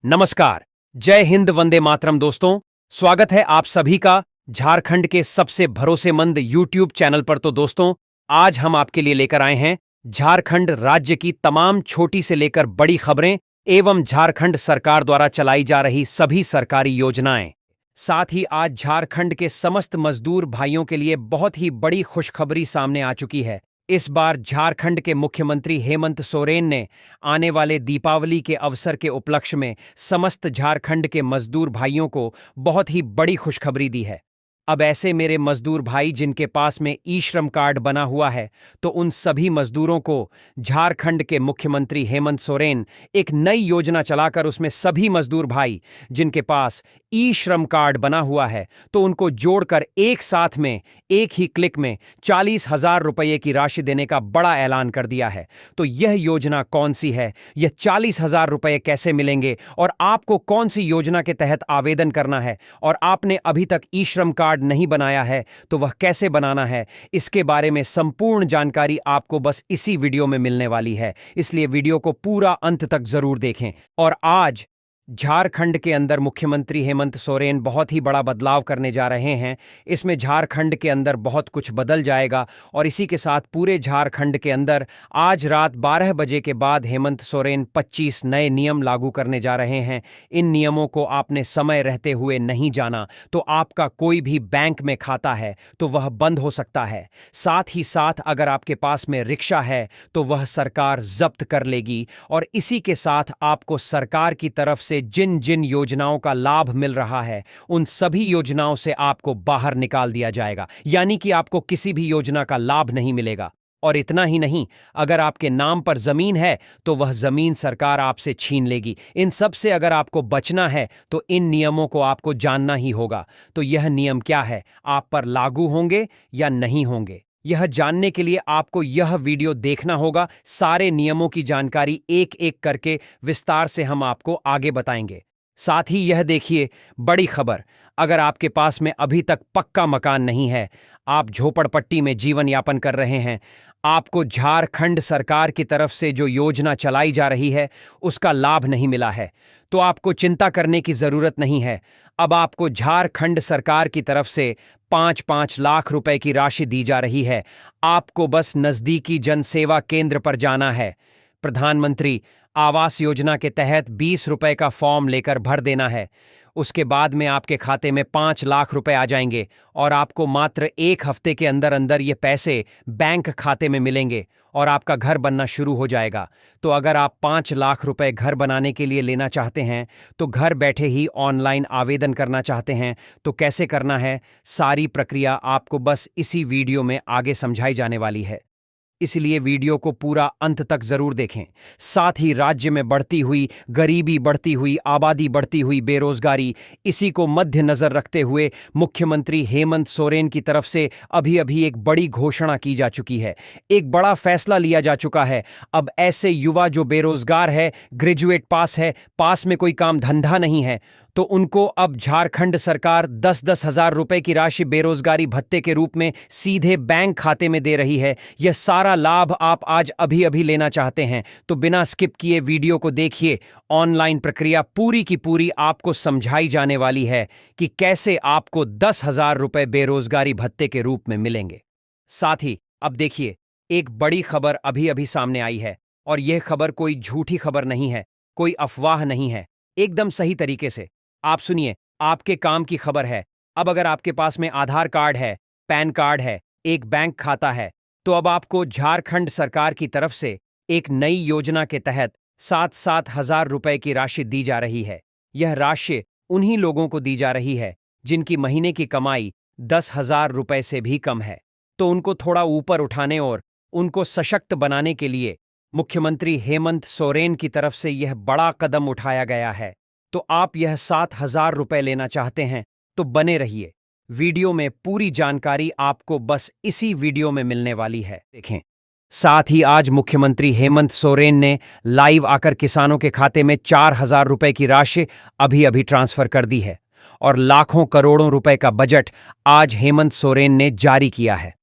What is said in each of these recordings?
नमस्कार। जय हिंद, वंदे मातरम दोस्तों। स्वागत है आप सभी का झारखंड के सबसे भरोसेमंद यूट्यूब चैनल पर। तो दोस्तों, आज हम आपके लिए लेकर आए हैं झारखंड राज्य की तमाम छोटी से लेकर बड़ी खबरें एवं झारखंड सरकार द्वारा चलाई जा रही सभी सरकारी योजनाएं। साथ ही आज झारखंड के समस्त मजदूर भाइयों के लिए बहुत ही बड़ी खुशखबरी सामने आ चुकी है। इस बार झारखंड के मुख्यमंत्री हेमंत सोरेन ने आने वाले दीपावली के अवसर के उपलक्ष्य में समस्त झारखंड के मजदूर भाइयों को बहुत ही बड़ी खुशखबरी दी है। अब ऐसे मेरे मजदूर भाई जिनके पास में ई श्रम कार्ड बना हुआ है, तो उन सभी मजदूरों को झारखंड के मुख्यमंत्री हेमंत सोरेन एक नई योजना चलाकर उसमें सभी मजदूर भाई जिनके पास ई श्रम कार्ड बना हुआ है, तो उनको जोड़कर एक साथ में एक ही क्लिक में 40,000 रुपये की राशि देने का बड़ा ऐलान कर दिया है। तो यह योजना कौन सी है, यह 40,000 रुपये कैसे मिलेंगे और आपको कौन सी योजना के तहत आवेदन करना है, और आपने अभी तक ई श्रम कार्ड नहीं बनाया है तो वह कैसे बनाना है, इसके बारे में संपूर्ण जानकारी आपको बस इसी वीडियो में मिलने वाली है। इसलिए वीडियो को पूरा अंत तक जरूर देखें। और आज झारखंड के अंदर मुख्यमंत्री हेमंत सोरेन बहुत ही बड़ा बदलाव करने जा रहे हैं। इसमें झारखंड के अंदर बहुत कुछ बदल जाएगा और इसी के साथ पूरे झारखंड के अंदर आज रात 12 बजे के बाद हेमंत सोरेन 25 नए नियम लागू करने जा रहे हैं। इन नियमों को आपने समय रहते हुए नहीं जाना तो आपका कोई भी बैंक में खाता है तो वह बंद हो सकता है। साथ ही साथ अगर आपके पास में रिक्शा है तो वह सरकार जब्त कर लेगी। और इसी के साथ आपको सरकार की तरफ से जिन जिन योजनाओं का लाभ मिल रहा है, उन सभी योजनाओं से आपको बाहर निकाल दिया जाएगा, यानी कि आपको किसी भी योजना का लाभ नहीं मिलेगा। और इतना ही नहीं, अगर आपके नाम पर जमीन है तो वह जमीन सरकार आपसे छीन लेगी। इन सब से अगर आपको बचना है तो इन नियमों को आपको जानना ही होगा। तो यह नियम क्या है, आप पर लागू होंगे या नहीं होंगे, यह जानने के लिए आपको यह वीडियो देखना होगा। सारे नियमों की जानकारी एक एक करके विस्तार से हम आपको आगे बताएंगे। साथ ही यह देखिए बड़ी खबर, अगर आपके पास में अभी तक पक्का मकान नहीं है, आप झोपड़पट्टी में जीवन यापन कर रहे हैं, आपको झारखंड सरकार की तरफ से जो योजना चलाई जा रही है उसका लाभ नहीं मिला है, तो आपको चिंता करने की जरूरत नहीं है। अब आपको झारखंड सरकार की तरफ से 5-5 लाख रुपए की राशि दी जा रही है। आपको बस नजदीकी जनसेवा केंद्र पर जाना है, प्रधानमंत्री आवास योजना के तहत 20 रुपए का फॉर्म लेकर भर देना है। उसके बाद में आपके खाते में 5 लाख रुपए आ जाएंगे और आपको मात्र 1 हफ्ते के अंदर अंदर ये पैसे बैंक खाते में मिलेंगे और आपका घर बनना शुरू हो जाएगा। तो अगर आप 5 लाख रुपए घर बनाने के लिए लेना चाहते हैं, तो घर बैठे ही ऑनलाइन आवेदन करना चाहते हैं, तो कैसे करना है, सारी प्रक्रिया आपको बस इसी वीडियो में आगे समझाई जाने वाली है। इसलिए वीडियो को पूरा अंत तक जरूर देखें। साथ ही राज्य में बढ़ती हुई गरीबी, बढ़ती हुई आबादी, बढ़ती हुई बेरोजगारी, इसी को मध्य नजर रखते हुए मुख्यमंत्री हेमंत सोरेन की तरफ से अभी अभी एक बड़ी घोषणा की जा चुकी है। एक बड़ा फैसला लिया जा चुका है। अब ऐसे युवा जो बेरोजगार है, ग्रेजुएट पास है, पास में कोई काम धंधा नहीं है, तो उनको अब झारखंड सरकार 10-10 हजार रुपए की राशि बेरोजगारी भत्ते के रूप में सीधे बैंक खाते में दे रही है। यह सारा लाभ आप आज अभी अभी लेना चाहते हैं तो बिना स्किप किए वीडियो को देखिए। ऑनलाइन प्रक्रिया पूरी की पूरी आपको समझाई जाने वाली है कि कैसे आपको 10,000 रुपए बेरोजगारी भत्ते के रूप में मिलेंगे। साथ ही अब देखिए, एक बड़ी खबर अभी अभी सामने आई है और यह खबर कोई झूठी खबर नहीं है, कोई अफवाह नहीं है, एकदम सही तरीके से आप सुनिए, आपके काम की खबर है। अब अगर आपके पास में आधार कार्ड है, पैन कार्ड है, एक बैंक खाता है, तो अब आपको झारखंड सरकार की तरफ से एक नई योजना के तहत 7-7 हजार रुपए की राशि दी जा रही है। यह राशि उन्हीं लोगों को दी जा रही है जिनकी महीने की कमाई 10,000 रुपए से भी कम है। तो उनको थोड़ा ऊपर उठाने और उनको सशक्त बनाने के लिए मुख्यमंत्री हेमंत सोरेन की तरफ से यह बड़ा कदम उठाया गया है। तो आप यह 7,000 रुपए लेना चाहते हैं तो बने रहिए, वीडियो में पूरी जानकारी आपको बस इसी वीडियो में मिलने वाली है, देखें। साथ ही आज मुख्यमंत्री हेमंत सोरेन ने लाइव आकर किसानों के खाते में 4,000 रुपए की राशि अभी अभी ट्रांसफर कर दी है और लाखों करोड़ों रुपए का बजट आज हेमंत सोरेन ने जारी किया है।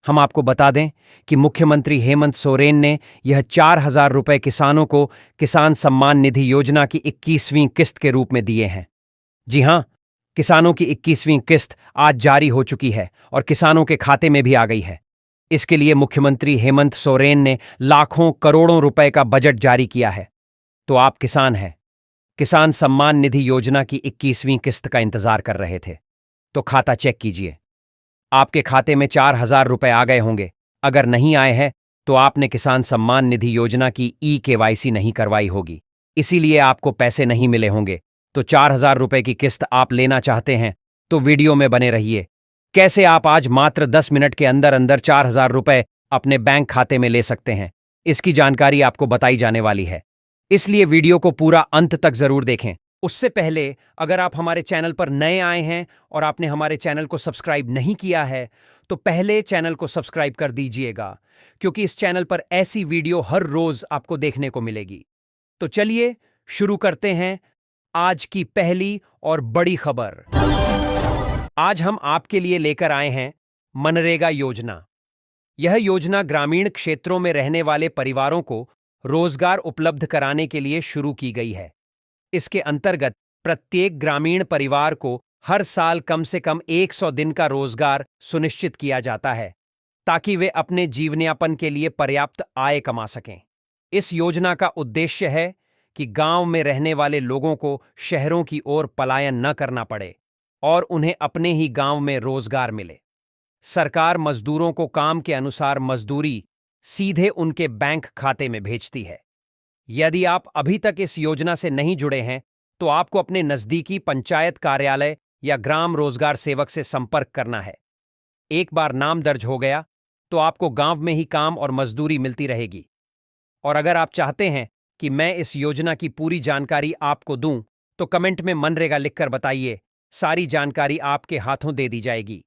हम आपको बता दें कि मुख्यमंत्री हेमंत सोरेन ने यह 4,000 रुपए किसानों को किसान सम्मान निधि योजना की 21वीं किस्त के रूप में दिए हैं। जी हां, किसानों की 21वीं किस्त आज जारी हो चुकी है और किसानों के खाते में भी आ गई है। इसके लिए मुख्यमंत्री हेमंत सोरेन ने लाखों करोड़ों रुपए का बजट जारी किया है। तो आप किसान हैं, किसान सम्मान निधि योजना की 21वीं किस्त का इंतजार कर रहे थे, तो खाता चेक कीजिए। आपके खाते में 4,000 रुपए आ गए होंगे। अगर नहीं आए हैं तो आपने किसान सम्मान निधि योजना की KYC नहीं करवाई होगी, इसीलिए आपको पैसे नहीं मिले होंगे। तो 4,000 रुपए की किस्त आप लेना चाहते हैं तो वीडियो में बने रहिए। कैसे आप आज मात्र 10 मिनट के अंदर अंदर 4,000 रुपए अपने बैंक खाते में ले सकते हैं, इसकी जानकारी आपको बताई जाने वाली है, इसलिए वीडियो को पूरा अंत तक जरूर देखें। उससे पहले अगर आप हमारे चैनल पर नए आए हैं और आपने हमारे चैनल को सब्सक्राइब नहीं किया है तो पहले चैनल को सब्सक्राइब कर दीजिएगा, क्योंकि इस चैनल पर ऐसी वीडियो हर रोज आपको देखने को मिलेगी। तो चलिए शुरू करते हैं आज की पहली और बड़ी खबर। आज हम आपके लिए लेकर आए हैं मनरेगा योजना। यह योजना ग्रामीण क्षेत्रों में रहने वाले परिवारों को रोजगार उपलब्ध कराने के लिए शुरू की गई है। इसके अंतर्गत प्रत्येक ग्रामीण परिवार को हर साल कम से कम 100 दिन का रोजगार सुनिश्चित किया जाता है, ताकि वे अपने जीवनयापन के लिए पर्याप्त आय कमा सकें। इस योजना का उद्देश्य है कि गांव में रहने वाले लोगों को शहरों की ओर पलायन न करना पड़े और उन्हें अपने ही गांव में रोजगार मिले। सरकार मजदूरों को काम के अनुसार मजदूरी सीधे उनके बैंक खाते में भेजती है। यदि आप अभी तक इस योजना से नहीं जुड़े हैं तो आपको अपने नजदीकी पंचायत कार्यालय या ग्राम रोजगार सेवक से संपर्क करना है। एक बार नाम दर्ज हो गया तो आपको गांव में ही काम और मजदूरी मिलती रहेगी। और अगर आप चाहते हैं कि मैं इस योजना की पूरी जानकारी आपको दूं तो कमेंट में मनरेगा लिखकर बताइए, सारी जानकारी आपके हाथों दे दी जाएगी।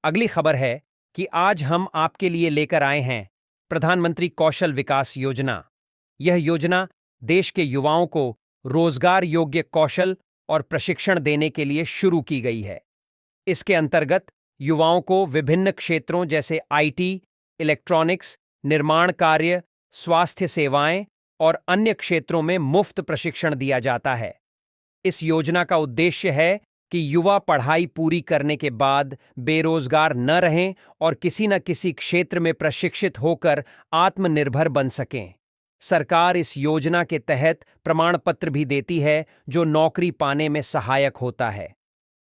अगली खबर है कि आज हम आपके लिए लेकर आए हैं प्रधानमंत्री कौशल विकास योजना। यह योजना देश के युवाओं को रोजगार योग्य कौशल और प्रशिक्षण देने के लिए शुरू की गई है। इसके अंतर्गत युवाओं को विभिन्न क्षेत्रों जैसे IT, इलेक्ट्रॉनिक्स, निर्माण कार्य, स्वास्थ्य सेवाएं और अन्य क्षेत्रों में मुफ्त प्रशिक्षण दिया जाता है। इस योजना का उद्देश्य है कि युवा पढ़ाई पूरी करने के बाद बेरोजगार न रहें और किसी न किसी क्षेत्र में प्रशिक्षित होकर आत्मनिर्भर बन सकें। सरकार इस योजना के तहत प्रमाण पत्र भी देती है जो नौकरी पाने में सहायक होता है।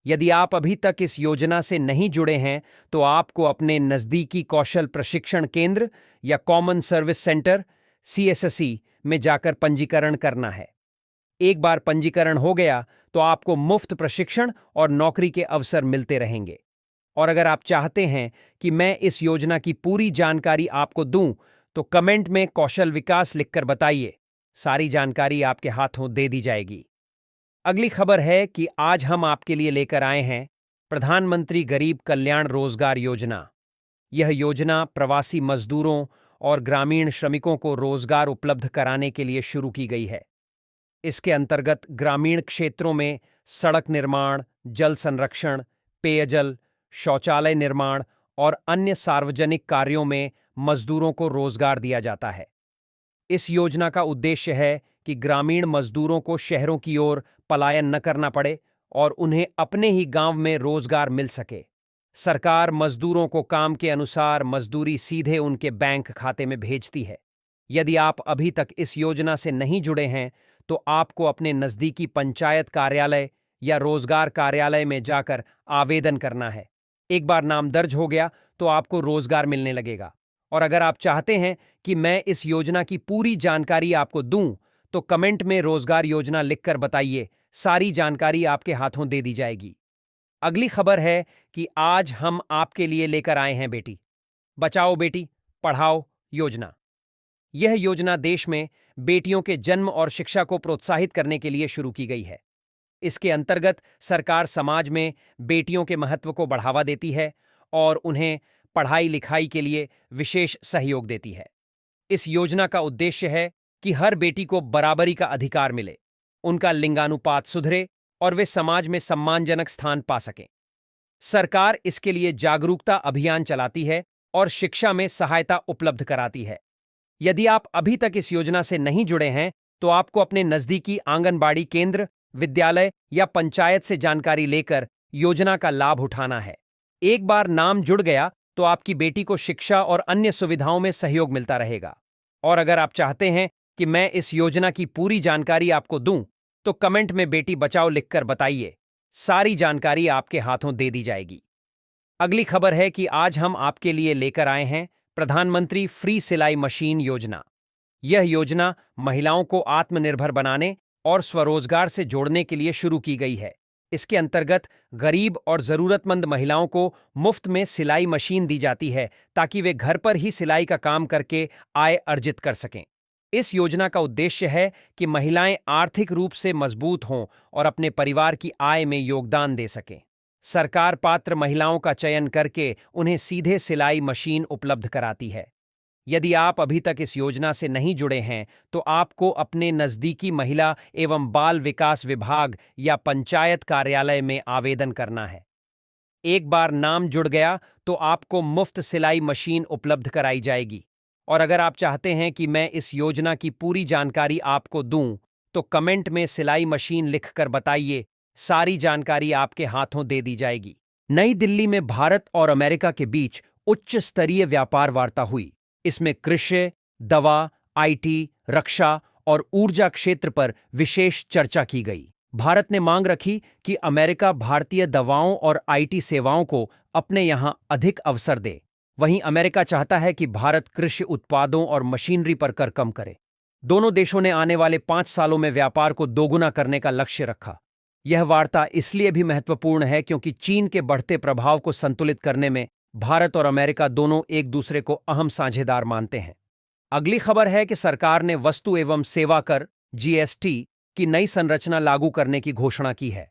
यदि आप अभी तक इस योजना से नहीं जुड़े हैं तो आपको अपने नज़दीकी कौशल प्रशिक्षण केंद्र या कॉमन सर्विस सेंटर CSSE में जाकर पंजीकरण करना है। एक बार पंजीकरण हो गया तो आपको मुफ्त प्रशिक्षण और नौकरी के अवसर मिलते रहेंगे। और अगर आप चाहते हैं कि मैं इस योजना की पूरी जानकारी आपको दूं तो कमेंट में कौशल विकास लिखकर बताइए, सारी जानकारी आपके हाथों दे दी जाएगी। अगली खबर है कि आज हम आपके लिए लेकर आए हैं प्रधानमंत्री गरीब कल्याण रोजगार योजना। यह योजना प्रवासी मजदूरों और ग्रामीण श्रमिकों को रोजगार उपलब्ध कराने के लिए शुरू की गई है। इसके अंतर्गत ग्रामीण क्षेत्रों में सड़क निर्माण, जल संरक्षण, पेयजल, शौचालय निर्माण और अन्य सार्वजनिक कार्यों में मजदूरों को रोजगार दिया जाता है। इस योजना का उद्देश्य है कि ग्रामीण मजदूरों को शहरों की ओर पलायन न करना पड़े और उन्हें अपने ही गांव में रोजगार मिल सके। सरकार मजदूरों को काम के अनुसार मजदूरी सीधे उनके बैंक खाते में भेजती है। यदि आप अभी तक इस योजना से नहीं जुड़े हैं तो आपको अपने नज़दीकी पंचायत कार्यालय या रोजगार कार्यालय में जाकर आवेदन करना है। एक बार नाम दर्ज हो गया तो आपको रोजगार मिलने लगेगा। और अगर आप चाहते हैं कि मैं इस योजना की पूरी जानकारी आपको दूं तो कमेंट में रोजगार योजना लिखकर बताइए, सारी जानकारी आपके हाथों दे दी जाएगी। अगली खबर है कि आज हम आपके लिए लेकर आए हैं बेटी बचाओ बेटी पढ़ाओ योजना। यह योजना देश में बेटियों के जन्म और शिक्षा को प्रोत्साहित करने के लिए शुरू की गई है। इसके अंतर्गत सरकार समाज में बेटियों के महत्व को बढ़ावा देती है और उन्हें पढ़ाई लिखाई के लिए विशेष सहयोग देती है। इस योजना का उद्देश्य है कि हर बेटी को बराबरी का अधिकार मिले, उनका लिंगानुपात सुधरे और वे समाज में सम्मानजनक स्थान पा सकें। सरकार इसके लिए जागरूकता अभियान चलाती है और शिक्षा में सहायता उपलब्ध कराती है। यदि आप अभी तक इस योजना से नहीं जुड़े हैं, तो आपको अपने नजदीकी आंगनबाड़ी केंद्र, विद्यालय या पंचायत से जानकारी लेकर योजना का लाभ उठाना है। एक बार नाम जुड़ गया तो आपकी बेटी को शिक्षा और अन्य सुविधाओं में सहयोग मिलता रहेगा। और अगर आप चाहते हैं कि मैं इस योजना की पूरी जानकारी आपको दूं, तो कमेंट में बेटी बचाओ लिखकर बताइए। सारी जानकारी आपके हाथों दे दी जाएगी। अगली खबर है कि आज हम आपके लिए लेकर आए हैं प्रधानमंत्री फ्री सिलाई मशीन योजना। यह योजना महिलाओं को आत्मनिर्भर बनाने और स्वरोजगार से जोड़ने के लिए शुरू की गई है। इसके अंतर्गत गरीब और जरूरतमंद महिलाओं को मुफ्त में सिलाई मशीन दी जाती है, ताकि वे घर पर ही सिलाई का काम करके आय अर्जित कर सकें। इस योजना का उद्देश्य है कि महिलाएं आर्थिक रूप से मजबूत हों और अपने परिवार की आय में योगदान दे सकें। सरकार पात्र महिलाओं का चयन करके उन्हें सीधे सिलाई मशीन उपलब्ध कराती है। यदि आप अभी तक इस योजना से नहीं जुड़े हैं, तो आपको अपने नजदीकी महिला एवं बाल विकास विभाग या पंचायत कार्यालय में आवेदन करना है। एक बार नाम जुड़ गया तो आपको मुफ्त सिलाई मशीन उपलब्ध कराई जाएगी। और अगर आप चाहते हैं कि मैं इस योजना की पूरी जानकारी आपको दूं, तो कमेंट में सिलाई मशीन लिखकर बताइए। सारी जानकारी आपके हाथों दे दी जाएगी। नई दिल्ली में भारत और अमेरिका के बीच उच्च स्तरीय व्यापार वार्ता हुई। इसमें कृषि, दवा, आईटी, रक्षा और ऊर्जा क्षेत्र पर विशेष चर्चा की गई। भारत ने मांग रखी कि अमेरिका भारतीय दवाओं और आईटी सेवाओं को अपने यहां अधिक अवसर दे। वहीं अमेरिका चाहता है कि भारत कृषि उत्पादों और मशीनरी पर कर कम करे। दोनों देशों ने आने वाले 5 सालों में व्यापार को दोगुना करने का लक्ष्य रखा। यह वार्ता इसलिए भी महत्वपूर्ण है क्योंकि चीन के बढ़ते प्रभाव को संतुलित करने में भारत और अमेरिका दोनों एक दूसरे को अहम साझेदार मानते हैं। अगली खबर है कि सरकार ने वस्तु एवं सेवा कर जीएसटी की नई संरचना लागू करने की घोषणा की है।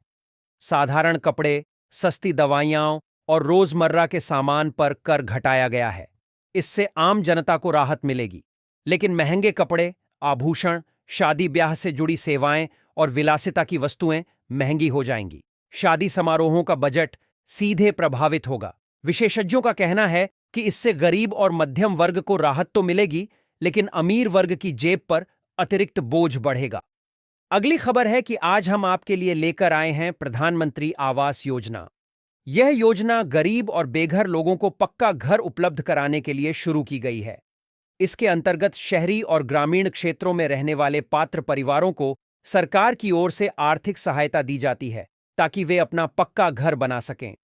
साधारण कपड़े, सस्ती दवाइयां और रोजमर्रा के सामान पर कर घटाया गया है। इससे आम जनता को राहत मिलेगी, लेकिन महंगे कपड़े, आभूषण, शादी ब्याह से जुड़ी सेवाएं और विलासिता की वस्तुएं महंगी हो जाएंगी। शादी समारोहों का बजट सीधे प्रभावित होगा। विशेषज्ञों का कहना है कि इससे गरीब और मध्यम वर्ग को राहत तो मिलेगी, लेकिन अमीर वर्ग की जेब पर अतिरिक्त बोझ बढ़ेगा। अगली खबर है कि आज हम आपके लिए लेकर आए हैं प्रधानमंत्री आवास योजना। यह योजना गरीब और बेघर लोगों को पक्का घर उपलब्ध कराने के लिए शुरू की गई है। इसके अंतर्गत शहरी और ग्रामीण क्षेत्रों में रहने वाले पात्र परिवारों को सरकार की ओर से आर्थिक सहायता दी जाती है, ताकि वे अपना पक्का घर बना सकें।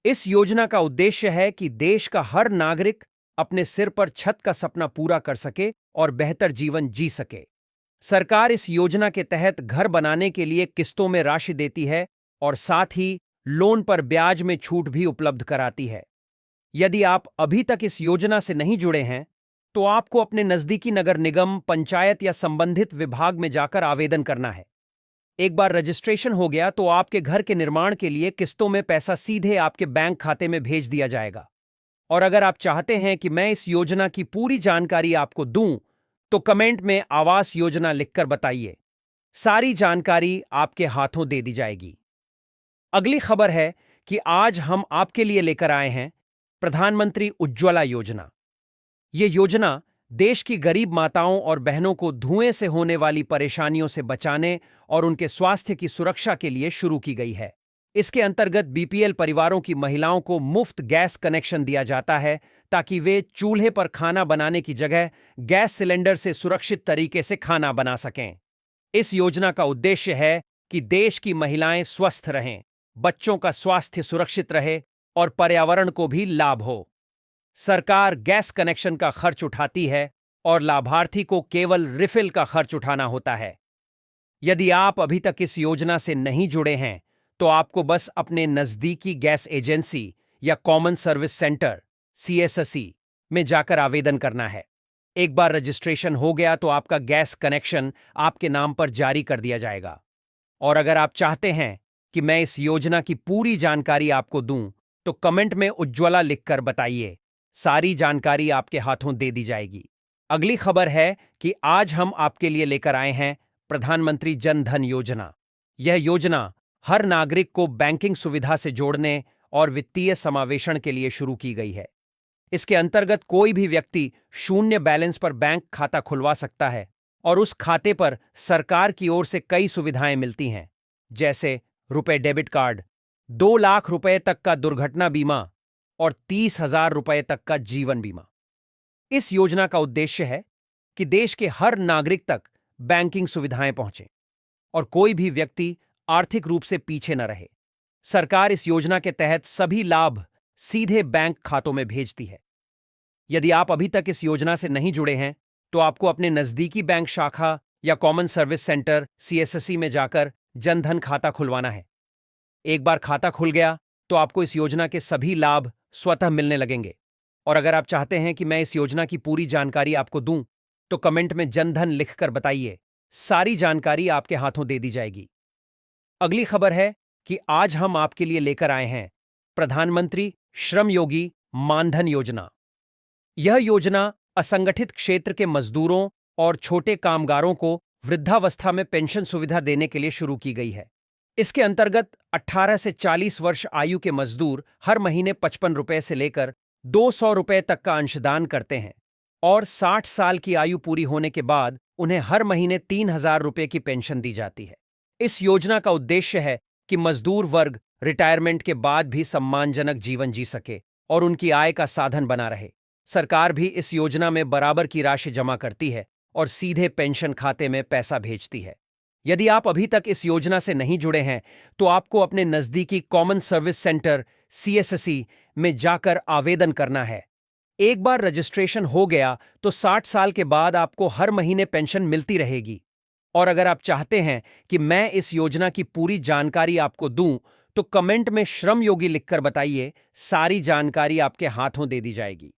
इस योजना का उद्देश्य है कि देश का हर नागरिक अपने सिर पर छत का सपना पूरा कर सके और बेहतर जीवन जी सके। सरकार इस योजना के तहत घर बनाने के लिए किस्तों में राशि देती है और साथ ही लोन पर ब्याज में छूट भी उपलब्ध कराती है। यदि आप अभी तक इस योजना से नहीं जुड़े हैं, तो आपको अपने नजदीकी नगर निगम, पंचायत या संबंधित विभाग में जाकर आवेदन करना है। एक बार रजिस्ट्रेशन हो गया तो आपके घर के निर्माण के लिए किस्तों में पैसा सीधे आपके बैंक खाते में भेज दिया जाएगा। और अगर आप चाहते हैं कि मैं इस योजना की पूरी जानकारी आपको दूं, तो कमेंट में आवास योजना लिखकर बताइए। सारी जानकारी आपके हाथों दे दी जाएगी। अगली खबर है कि आज हम आपके लिए लेकर आए हैं प्रधानमंत्री उज्ज्वला योजना। यह योजना देश की गरीब माताओं और बहनों को धुएं से होने वाली परेशानियों से बचाने और उनके स्वास्थ्य की सुरक्षा के लिए शुरू की गई है। इसके अंतर्गत बीपीएल परिवारों की महिलाओं को मुफ्त गैस कनेक्शन दिया जाता है, ताकि वे चूल्हे पर खाना बनाने की जगह गैस सिलेंडर से सुरक्षित तरीके से खाना बना सकें। इस योजना का उद्देश्य है कि देश की महिलाएं स्वस्थ रहें, बच्चों का स्वास्थ्य सुरक्षित रहे और पर्यावरण को भी लाभ हो। सरकार गैस कनेक्शन का खर्च उठाती है और लाभार्थी को केवल रिफिल का खर्च उठाना होता है। यदि आप अभी तक इस योजना से नहीं जुड़े हैं, तो आपको बस अपने नजदीकी गैस एजेंसी या कॉमन सर्विस सेंटर सीएससी में जाकर आवेदन करना है। एक बार रजिस्ट्रेशन हो गया तो आपका गैस कनेक्शन आपके नाम पर जारी कर दिया जाएगा। और अगर आप चाहते हैं कि मैं इस योजना की पूरी जानकारी आपको दूं, तो कमेंट में उज्ज्वला लिखकर बताइए। सारी जानकारी आपके हाथों दे दी जाएगी। अगली खबर है कि आज हम आपके लिए लेकर आए हैं प्रधानमंत्री जन धन योजना। यह योजना हर नागरिक को बैंकिंग सुविधा से जोड़ने और वित्तीय समावेशन के लिए शुरू की गई है। इसके अंतर्गत कोई भी व्यक्ति शून्य बैलेंस पर बैंक खाता खुलवा सकता है और उस खाते पर सरकार की ओर से कई सुविधाएं मिलती हैं, जैसे रुपए डेबिट कार्ड, 2 लाख रुपए तक का दुर्घटना बीमा और 30,000 रुपए तक का जीवन बीमा। इस योजना का उद्देश्य है कि देश के हर नागरिक तक बैंकिंग सुविधाएं पहुंचें और कोई भी व्यक्ति आर्थिक रूप से पीछे न रहे। सरकार इस योजना के तहत सभी लाभ सीधे बैंक खातों में भेजती है। यदि आप अभी तक इस योजना से नहीं जुड़े हैं, तो आपको अपने नजदीकी बैंक शाखा या कॉमन सर्विस सेंटर सीएससी में जाकर जनधन खाता खुलवाना है। एक बार खाता खुल गया तो आपको इस योजना के सभी लाभ स्वतः मिलने लगेंगे। और अगर आप चाहते हैं कि मैं इस योजना की पूरी जानकारी आपको दूं, तो कमेंट में जनधन लिखकर बताइए। सारी जानकारी आपके हाथों दे दी जाएगी। अगली खबर है कि आज हम आपके लिए लेकर आए हैं प्रधानमंत्री श्रम योगी मानधन योजना। यह योजना असंगठित क्षेत्र के मजदूरों और छोटे कामगारों को वृद्धावस्था में पेंशन सुविधा देने के लिए शुरू की गई है। इसके अंतर्गत 18 से 40 वर्ष आयु के मजदूर हर महीने 55 रुपए से लेकर 200 रुपए तक का अंशदान करते हैं और 60 साल की आयु पूरी होने के बाद उन्हें हर महीने 3,000 रुपए की पेंशन दी जाती है। इस योजना का उद्देश्य है कि मजदूर वर्ग रिटायरमेंट के बाद भी सम्मानजनक जीवन जी सके और उनकी आय का साधन बना रहे। सरकार भी इस योजना में बराबर की राशि जमा करती है और सीधे पेंशन खाते में पैसा भेजती है। यदि आप अभी तक इस योजना से नहीं जुड़े हैं, तो आपको अपने नजदीकी कॉमन सर्विस सेंटर सीएससी में जाकर आवेदन करना है। एक बार रजिस्ट्रेशन हो गया तो 60 साल के बाद आपको हर महीने पेंशन मिलती रहेगी। और अगर आप चाहते हैं कि मैं इस योजना की पूरी जानकारी आपको दूं, तो कमेंट में श्रम योगी लिखकर बताइए। सारी जानकारी आपके हाथों दे दी जाएगी।